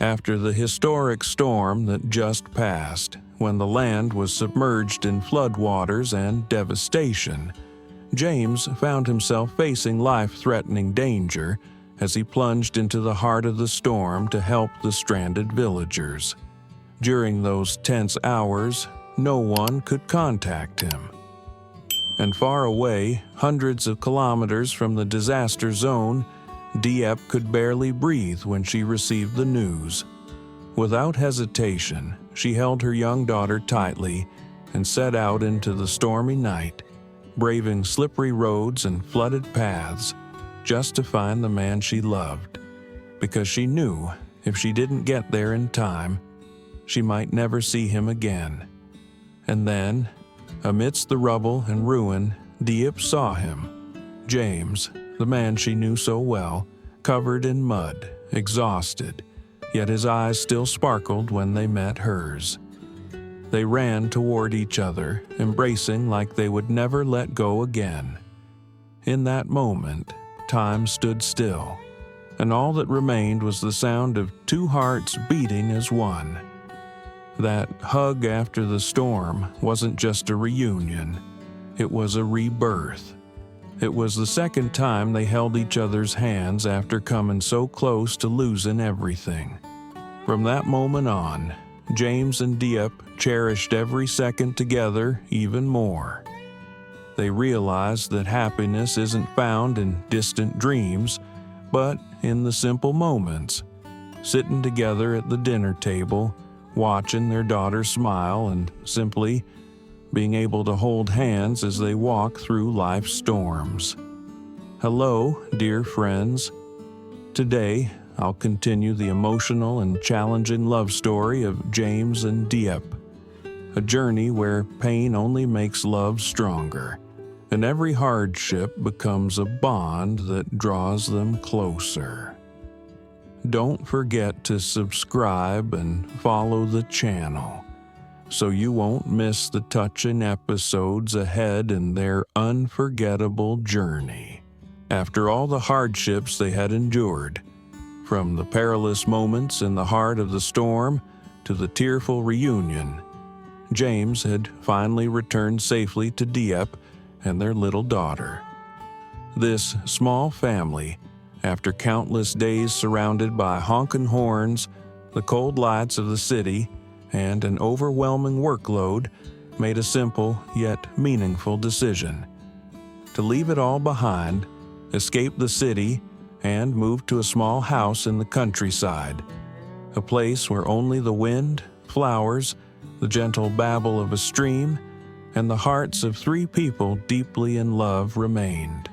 After the historic storm that just passed, when the land was submerged in floodwaters and devastation, James found himself facing life-threatening danger as he plunged into the heart of the storm to help the stranded villagers. During those tense hours, no one could contact him. And far away, hundreds of kilometers from the disaster zone, Diêp could barely breathe when she received the news. Without hesitation, she held her young daughter tightly and set out into the stormy night, braving slippery roads and flooded paths, just to find the man she loved, because she knew if she didn't get there in time, she might never see him again. And then, amidst the rubble and ruin, Diêp saw him, James, the man she knew so well, covered in mud, exhausted, yet his eyes still sparkled when they met hers. They ran toward each other, embracing like they would never let go again. In that moment, time stood still, and all that remained was the sound of two hearts beating as one. That hug after the storm wasn't just a reunion, it was a rebirth. It was the second time they held each other's hands after coming so close to losing everything. From that moment on, James and Diêp cherished every second together even more. They realized that happiness isn't found in distant dreams, but in the simple moments, sitting together at the dinner table, watching their daughter smile and simply being able to hold hands as they walk through life's storms. Hello, dear friends. Today, I'll continue the emotional and challenging love story of James and Diêp, a journey where pain only makes love stronger, and every hardship becomes a bond that draws them closer. Don't forget to subscribe and follow the channel, so you won't miss the touching episodes ahead in their unforgettable journey. After all the hardships they had endured, from the perilous moments in the heart of the storm to the tearful reunion, James had finally returned safely to Diêp and their little daughter. This small family, after countless days surrounded by honking horns, the cold lights of the city, and an overwhelming workload, made a simple yet meaningful decision: to leave it all behind, escape the city, and move to a small house in the countryside, a place where only the wind, flowers, the gentle babble of a stream, and the hearts of three people deeply in love remained.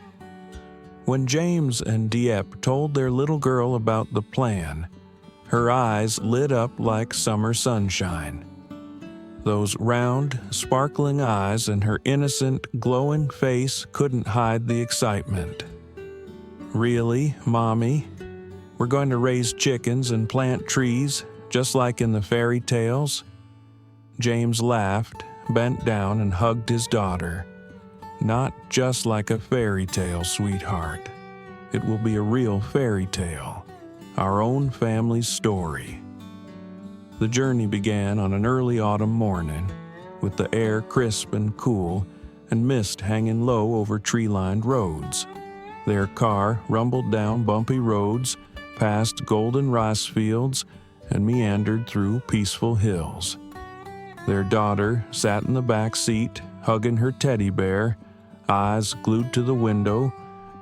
When James and Diêp told their little girl about the plan, her eyes lit up like summer sunshine. Those round, sparkling eyes and her innocent, glowing face couldn't hide the excitement. Really, Mommy? We're going to raise chickens and plant trees, just like in the fairy tales? James laughed, bent down, and hugged his daughter. Not just like a fairy tale, sweetheart. It will be a real fairy tale. Our own family's story. The journey began on an early autumn morning, with the air crisp and cool, and mist hanging low over tree-lined roads. Their car rumbled down bumpy roads, past golden rice fields, and meandered through peaceful hills. Their daughter sat in the back seat, hugging her teddy bear, eyes glued to the window,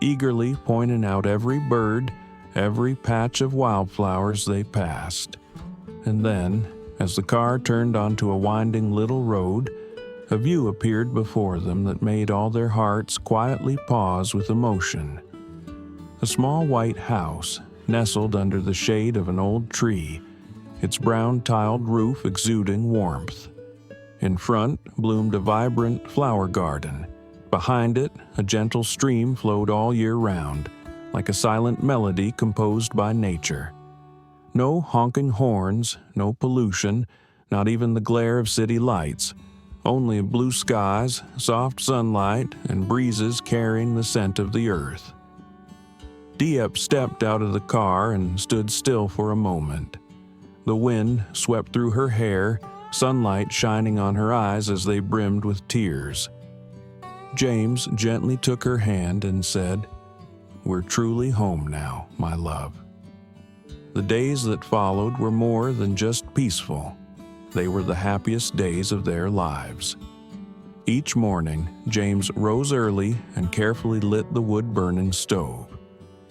eagerly pointing out every bird, every patch of wildflowers they passed. And then, as the car turned onto a winding little road, a view appeared before them that made all their hearts quietly pause with emotion. A small white house, nestled under the shade of an old tree, its brown-tiled roof exuding warmth. In front bloomed a vibrant flower garden. Behind it, a gentle stream flowed all year round, like a silent melody composed by nature. No honking horns, no pollution, not even the glare of city lights, only blue skies, soft sunlight, and breezes carrying the scent of the earth. Diêp stepped out of the car and stood still for a moment. The wind swept through her hair, sunlight shining on her eyes as they brimmed with tears. James gently took her hand and said, "We're truly home now, my love." The days that followed were more than just peaceful. They were the happiest days of their lives. Each morning, James rose early and carefully lit the wood-burning stove.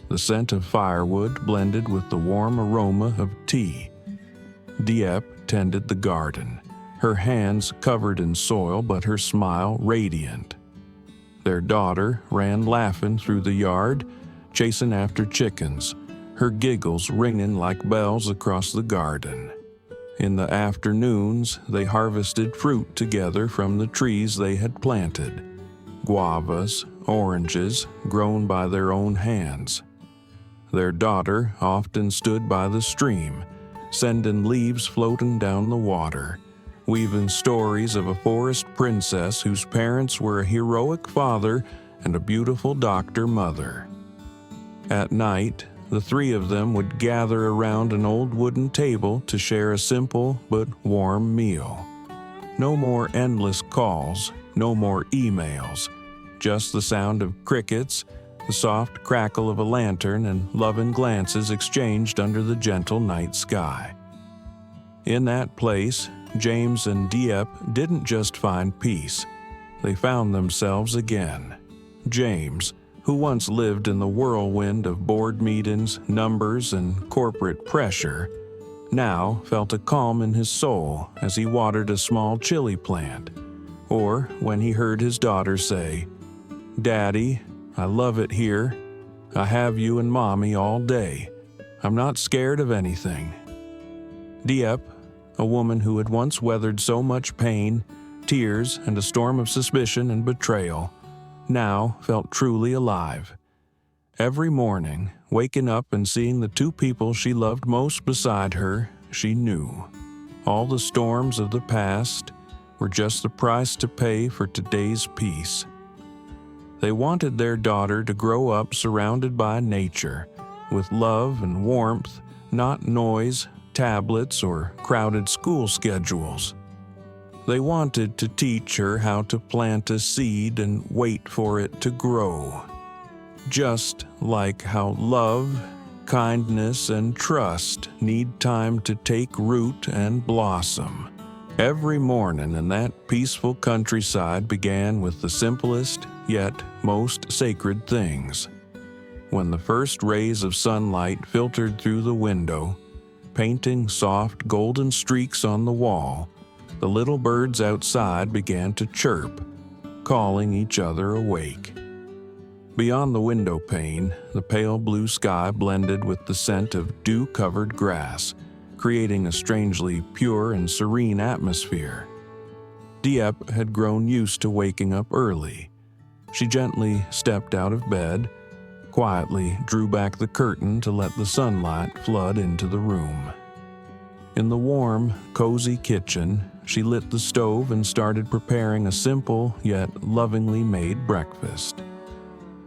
The scent of firewood blended with the warm aroma of tea. Diêp tended the garden, her hands covered in soil but her smile radiant. Their daughter ran laughing through the yard, chasing after chickens, her giggles ringing like bells across the garden. In the afternoons, they harvested fruit together from the trees they had planted, guavas, oranges, grown by their own hands. Their daughter often stood by the stream, sending leaves floating down the water, weaving stories of a forest princess whose parents were a heroic father and a beautiful doctor mother. At night, the three of them would gather around an old wooden table to share a simple but warm meal. No more endless calls, no more emails, just the sound of crickets, the soft crackle of a lantern, and loving glances exchanged under the gentle night sky. In that place, James and Diêp didn't just find peace. They found themselves again. James, who once lived in the whirlwind of board meetings, numbers, and corporate pressure, now felt a calm in his soul as he watered a small chili plant, or when he heard his daughter say, "Daddy, I love it here. I have you and Mommy all day. I'm not scared of anything." Diêp, a woman who had once weathered so much pain, tears, and a storm of suspicion and betrayal, now felt truly alive. Every morning, waking up and seeing the two people she loved most beside her, she knew all the storms of the past were just the price to pay for today's peace. They wanted their daughter to grow up surrounded by nature, with love and warmth, not noise, tablets, or crowded school schedules. They wanted to teach her how to plant a seed and wait for it to grow. Just like how love, kindness, and trust need time to take root and blossom. Every morning in that peaceful countryside began with the simplest yet most sacred things. When the first rays of sunlight filtered through the window, painting soft golden streaks on the wall, the little birds outside began to chirp, calling each other awake. Beyond the window pane, the pale blue sky blended with the scent of dew-covered grass, creating a strangely pure and serene atmosphere. Diêp had grown used to waking up early. She gently stepped out of bed, quietly drew back the curtain to let the sunlight flood into the room. In the warm, cozy kitchen, she lit the stove and started preparing a simple yet lovingly made breakfast.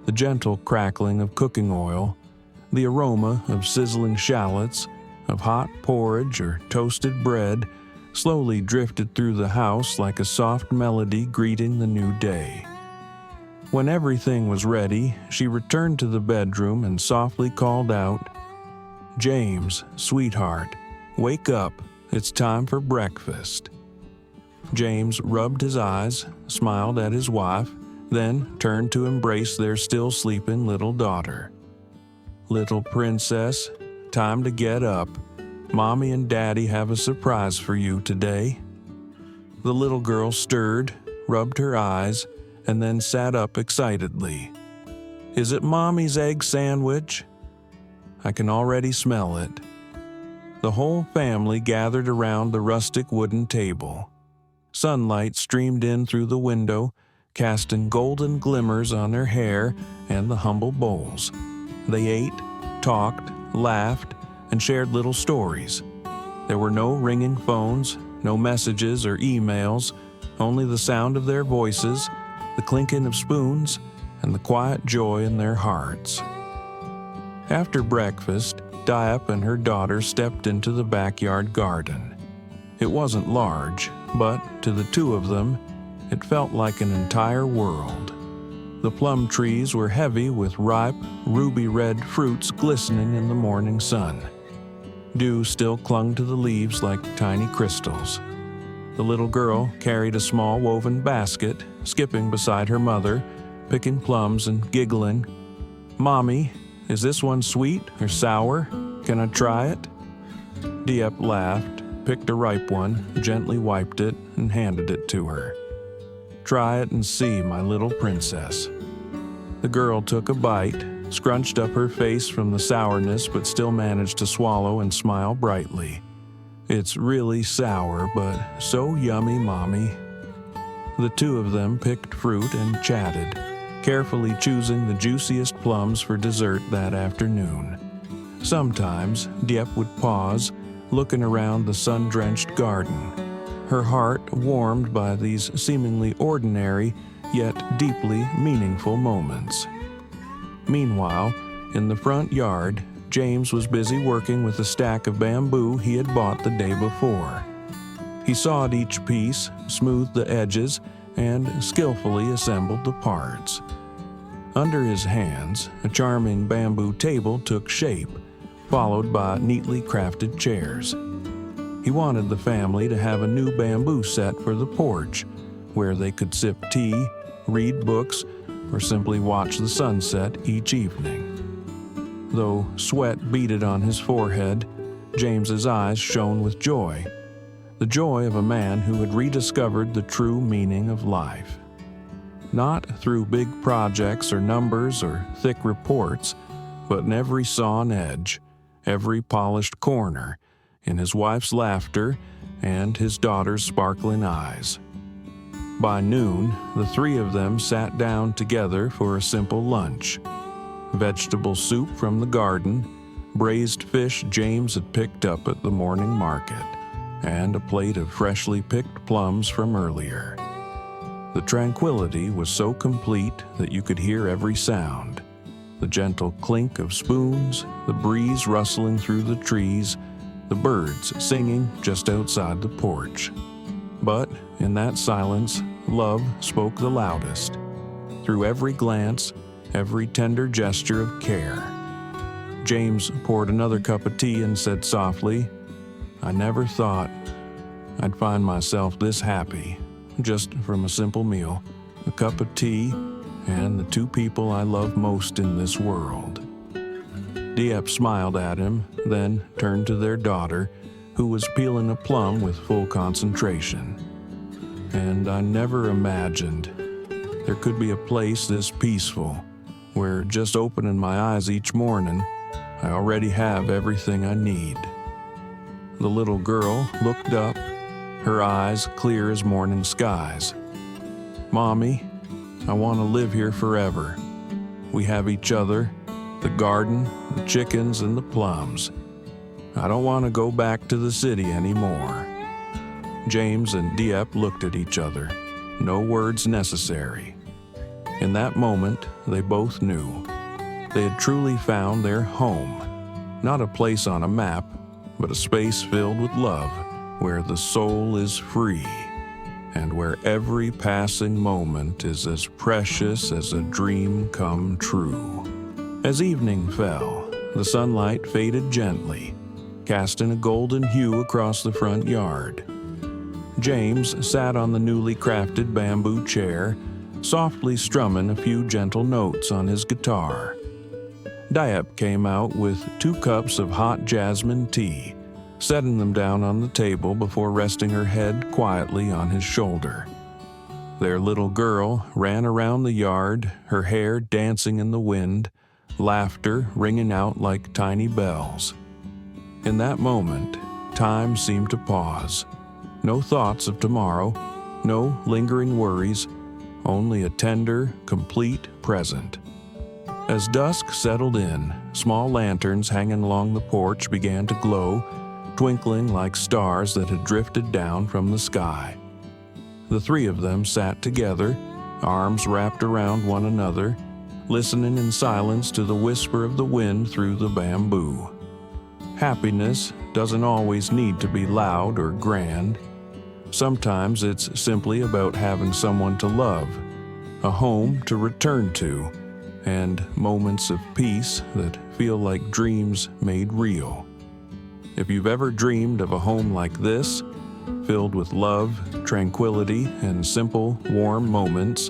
The gentle crackling of cooking oil, the aroma of sizzling shallots, of hot porridge or toasted bread slowly drifted through the house like a soft melody greeting the new day. When everything was ready, she returned to the bedroom and softly called out, "James, sweetheart, wake up, it's time for breakfast." James rubbed his eyes, smiled at his wife, then turned to embrace their still sleeping little daughter. "Little princess, time to get up. Mommy and Daddy have a surprise for you today." The little girl stirred, rubbed her eyes, and then sat up excitedly. "Is it Mommy's egg sandwich? I can already smell it." The whole family gathered around the rustic wooden table. Sunlight streamed in through the window, casting golden glimmers on their hair and the humble bowls. They ate, talked, laughed, and shared little stories. There were no ringing phones, no messages or emails, only the sound of their voices, the clinking of spoons, and the quiet joy in their hearts. After breakfast, Diêp and her daughter stepped into the backyard garden. It wasn't large, but to the two of them, it felt like an entire world. The plum trees were heavy with ripe, ruby-red fruits glistening in the morning sun. Dew still clung to the leaves like tiny crystals. The little girl carried a small woven basket, skipping beside her mother, picking plums and giggling. "Mommy, is this one sweet or sour? Can I try it?" Diêp laughed, picked a ripe one, gently wiped it, and handed it to her. "Try it and see, my little princess." The girl took a bite, scrunched up her face from the sourness but still managed to swallow and smile brightly. "It's really sour, but so yummy, Mommy." The two of them picked fruit and chatted, carefully choosing the juiciest plums for dessert that afternoon. Sometimes Diêp would pause, looking around the sun-drenched garden, her heart warmed by these seemingly ordinary yet deeply meaningful moments. Meanwhile, in the front yard, James was busy working with a stack of bamboo he had bought the day before. He sawed each piece, smoothed the edges, and skillfully assembled the parts. Under his hands, a charming bamboo table took shape, followed by neatly crafted chairs. He wanted the family to have a new bamboo set for the porch, where they could sip tea, read books, or simply watch the sunset each evening. Though sweat beaded on his forehead, James's eyes shone with joy, the joy of a man who had rediscovered the true meaning of life. Not through big projects or numbers or thick reports, but in every sawn edge, every polished corner, in his wife's laughter and his daughter's sparkling eyes. By noon, the three of them sat down together for a simple lunch. Vegetable soup from the garden, braised fish James had picked up at the morning market, and a plate of freshly picked plums from earlier. The tranquility was so complete that you could hear every sound. The gentle clink of spoons, the breeze rustling through the trees, the birds singing just outside the porch. But in that silence, love spoke the loudest. Through every glance, every tender gesture of care. James poured another cup of tea and said softly, "I never thought I'd find myself this happy, just from a simple meal, a cup of tea, and the two people I love most in this world." Diêp smiled at him, then turned to their daughter, who was peeling a plum with full concentration. "And I never imagined there could be a place this peaceful, where just opening my eyes each morning, I already have everything I need." The little girl looked up, her eyes clear as morning skies. "Mommy, I want to live here forever. We have each other, the garden, the chickens, and the plums. I don't want to go back to the city anymore." James and Diêp looked at each other, no words necessary. In that moment, they both knew. They had truly found their home, not a place on a map, but a space filled with love, where the soul is free, and where every passing moment is as precious as a dream come true. As evening fell, the sunlight faded gently, casting a golden hue across the front yard. James sat on the newly crafted bamboo chair, softly strumming a few gentle notes on his guitar. Diêp came out with 2 cups of hot jasmine tea, setting them down on the table before resting her head quietly on his shoulder. Their little girl ran around the yard, her hair dancing in the wind, laughter ringing out like tiny bells. In that moment, time seemed to pause. No thoughts of tomorrow, no lingering worries, only a tender, complete present. As dusk settled in, small lanterns hanging along the porch began to glow, twinkling like stars that had drifted down from the sky. The three of them sat together, arms wrapped around one another, listening in silence to the whisper of the wind through the bamboo. Happiness doesn't always need to be loud or grand. Sometimes it's simply about having someone to love, a home to return to, and moments of peace that feel like dreams made real. If you've ever dreamed of a home like this, filled with love, tranquility, and simple, warm moments,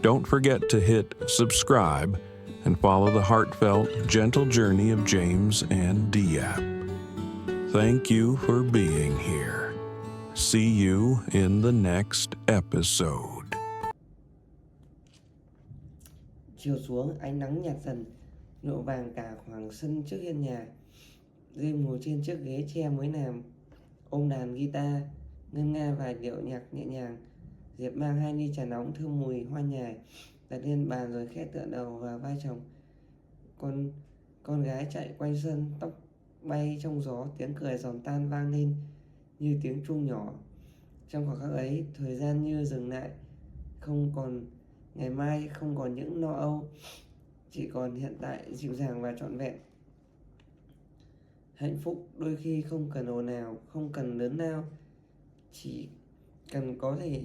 don't forget to hit subscribe and follow the heartfelt, gentle journey of James and Diêp. Thank you for being here. See you in the next episode. Chiều xuống, ánh nắng nhạt dần, nhuộm vàng cả khoảng sân trước hiên nhà. Diêm ngồi trên chiếc ghế tre mới làm, ôm đàn guitar, ngân nga vài điệu nhạc nhẹ nhàng. Diệp mang 2 ly trà nóng thơm mùi hoa nhài, đặt lên bàn rồi khẽ tựa đầu vào vai chồng. Con gái chạy quanh sân, tóc bay trong gió, tiếng cười giòn tan vang lên như tiếng chuông nhỏ. Trong khoảnh khắc ấy, thời gian như dừng lại, không còn ngày mai, không còn những lo âu, chỉ còn hiện tại dịu dàng và trọn vẹn. Hạnh phúc đôi khi không cần ồn ào, không cần lớn lao, chỉ cần có thể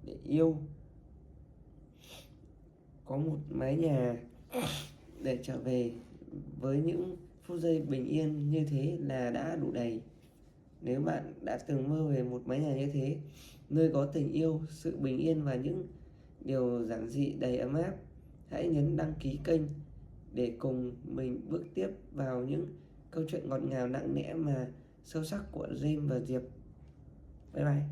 để yêu, có một mái nhà để trở về. Với những phút giây bình yên như thế là đã đủ đầy. Nếu bạn đã từng mơ về một mái nhà như thế, nơi có tình yêu, sự bình yên và những điều giản dị đầy ấm áp, hãy nhấn đăng ký kênh để cùng mình bước tiếp vào những câu chuyện ngọt ngào nặng nẽ mà sâu sắc của James và Diệp. Bye bye.